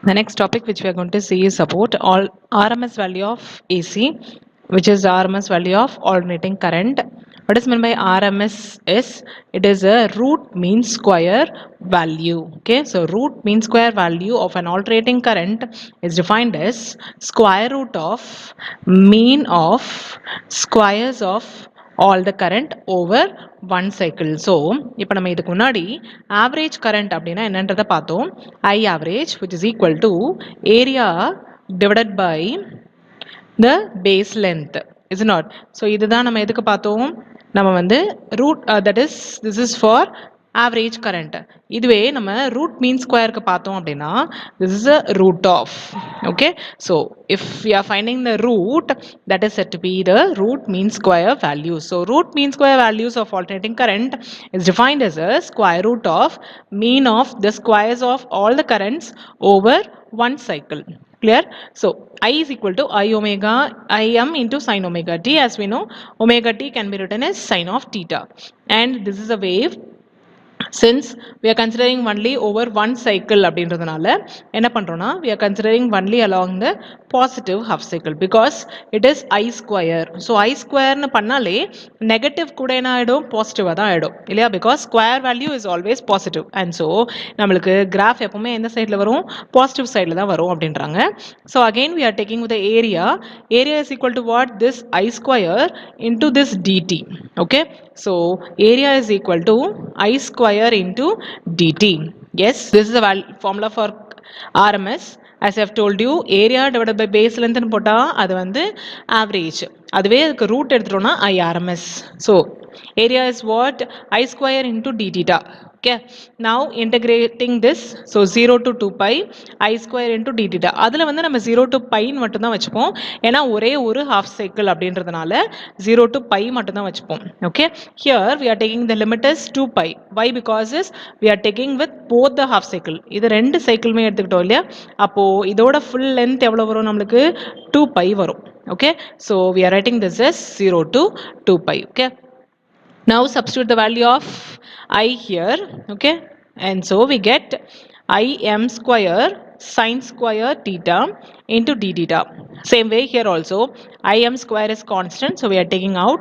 The next topic which we are going to see is about all RMS value of AC, which is RMS value of alternating current. What is meant by RMS is it is a root mean square value. Okay, so root mean square value of an alternating current is defined as square root of mean of squares of all the current over one cycle. So இப்போ நம்ம இதுக்கு முன்னாடி average current அப்படின்னா என்னன்றதை பார்த்தோம். I average which is equal to area divided by the base length, is it not? So இதுதான் நம்ம எதுக்கு பார்த்தோம், நம்ம வந்து root that is this is for average current. இதுவே நம்ம root mean square க்கு பார்த்தோம் அப்படின்னா this is a root of. Okay, so if we are finding the root, that is said to be the root mean square value. So root mean square values of alternating current is defined as a square root of mean of the squares of all the currents over one cycle. Clear? So I is equal to I omega Im into sin omega t. As we know, omega t can be written as sin of theta, and this is a wave. Since we are considering only over one cycle அப்படின்றதுனால என்ன பண்றோம்னா we are considering only along the positive half cycle because it is I square. So I square னு பண்ணாலே negative கூட என்ன ஆயிடும், பாசிட்டிவா தான் ஆயிடும் இல்லையா, because square value is always positive, and so நம்மளுக்கு graph எப்பவுமே எந்த சைடுல வரும், positive சைடுல தான் வரும் அப்படின்றாங்க. So again we are taking the area is equal to what, this I square into this dt. Okay, so area is equal to I square into dt. Yes, this is the formula for RMS. As I have told you, area divided by base length னு போட்டா அது வந்து average, அதுவே அதுக்கு root எடுத்துட்டோம்னா IRMS. So area is what, I square into d theta. Okay, now integrating this, so 0 to 2 pi I square into d theta. அதில் வந்து நம்ம 0 to pi மட்டும் தான் வச்சுப்போம், ஏன்னா ஒரே ஒரு half cycle அப்படின்றதுனால 0 to pi மட்டும் தான் வச்சுப்போம். Okay, here we are taking the limit as 2 pi. Why? Because is we are taking with both the half cycle. இது ரெண்டு சைக்கிளுமே எடுத்துக்கிட்டோம் இல்லையா, அப்போ இதோட full length எவ்வளவு வரும் நம்மளுக்கு, 2 pi வரும். Okay, so we are writing this as 0 to 2 pi. Okay, now substitute the value of I here. Okay, and so we get I m square sin square theta into d theta. Same way here also I m square is constant, so we are taking out,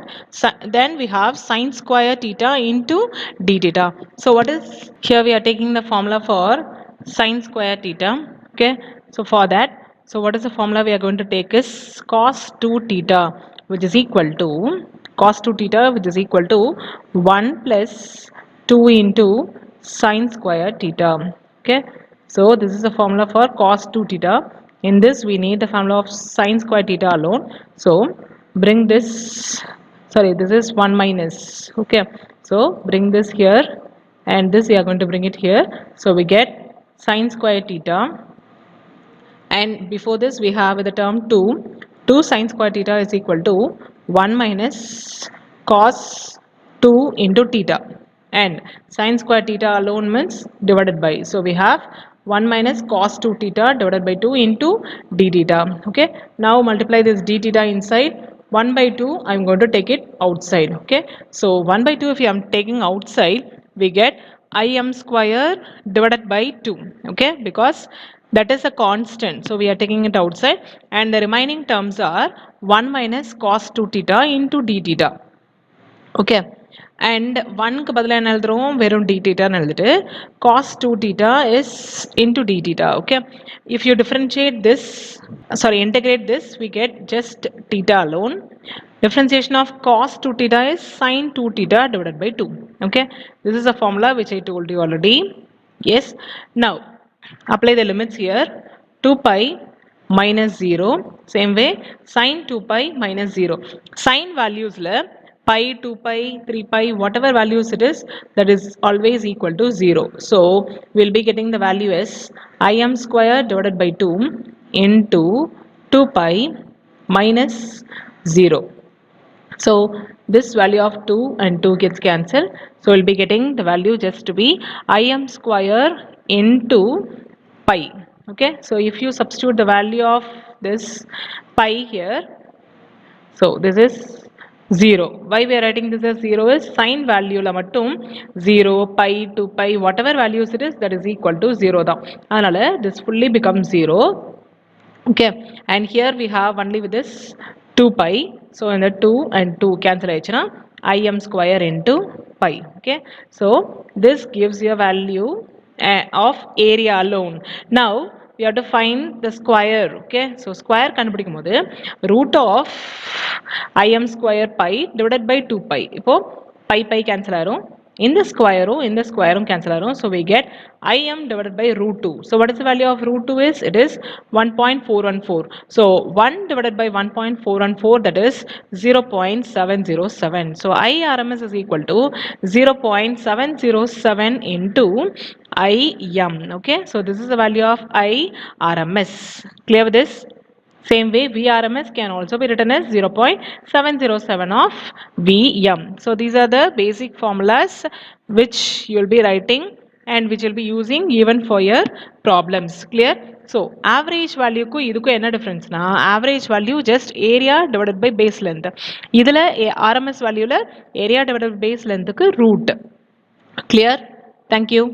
then we have sin square theta into d theta. So what is here, we are taking the formula for sin square theta. Okay, so for that, so what is the formula we are going to take is cos 2 theta, which is equal to cos 2 theta, which is equal to 1 plus 2 into sin square theta. Okay, so this is the formula for cos 2 theta. In this we need the formula of sin square theta alone, so bring this, sorry, this is 1 minus. Okay, so bring this here, and this we are going to bring it here, so we get sin square theta, and before this we have the term 2 sin square theta is equal to 1 minus cos 2 into theta, and sin square theta alone means divided by, so we have 1 minus cos 2 theta divided by 2 into d theta. Okay, now multiply this d theta inside, 1 by 2 I am going to take it outside. Okay, so 1 by 2 if I am taking outside, we get Im square divided by 2. Okay, because that is a constant, so we are taking it outside, and the remaining terms are 1 minus cos 2 theta into d theta. Okay, and 1 க்கு பதிலா என்ன எழுதுறோம், வெறும் d theta ன்னு எழுதிட்டு cos 2 theta is into d theta. Okay, if you differentiate this, sorry, integrate this, we get just theta alone. Differentiation of cos 2 theta is sin 2 theta divided by 2. Okay, this is a formula which I told you already. Yes, now apply the limits here, 2 pi minus 0, same way sin 2 pi minus 0. Sin values la pi, 2 pi, 3 pi, whatever values it is, that is always equal to 0. So we'll be getting the value as Im square divided by 2 into 2 pi minus 0. So this value of 2 and 2 gets cancelled, so we'll be getting the value just to be Im square into pi. Okay, so if you substitute the value of this pi here, so this is 0. Why we are writing this as 0 is sign value la mattum 0, pi, 2 pi, whatever values it is, that is equal to 0 da. Anala this fully becomes 0. Okay, and here we have only with this 2 pi. So in the 2 and 2 cancel aichna, im square into pi. Okay, so this gives you a value of area alone. Now we have to find the square. Okay, so square kandupidikumbodhu root of im square pi divided by 2 pi. Ipo pi pi cancel ஆயிரும், இந்த ஸ்கொயரும் cancel ஆயிரும். So we get im divided by root 2. So what is the value of root 2 is? It is 1.414. So 1 divided by 1.414, that is 0.707. So IRMS is equal to 0.707 into IM. Okay, so this is the value of IRMS. Clear with this? Same way, VRMS can also be written as 0.707 of VM. So these are the basic formulas which you will be writing and which you'll be using even for your problems. Clear? So average value ku idukku enna difference na, average value just area divided by base length. Idhula RMS value la area divided by base length ku root. Clear? Thank you.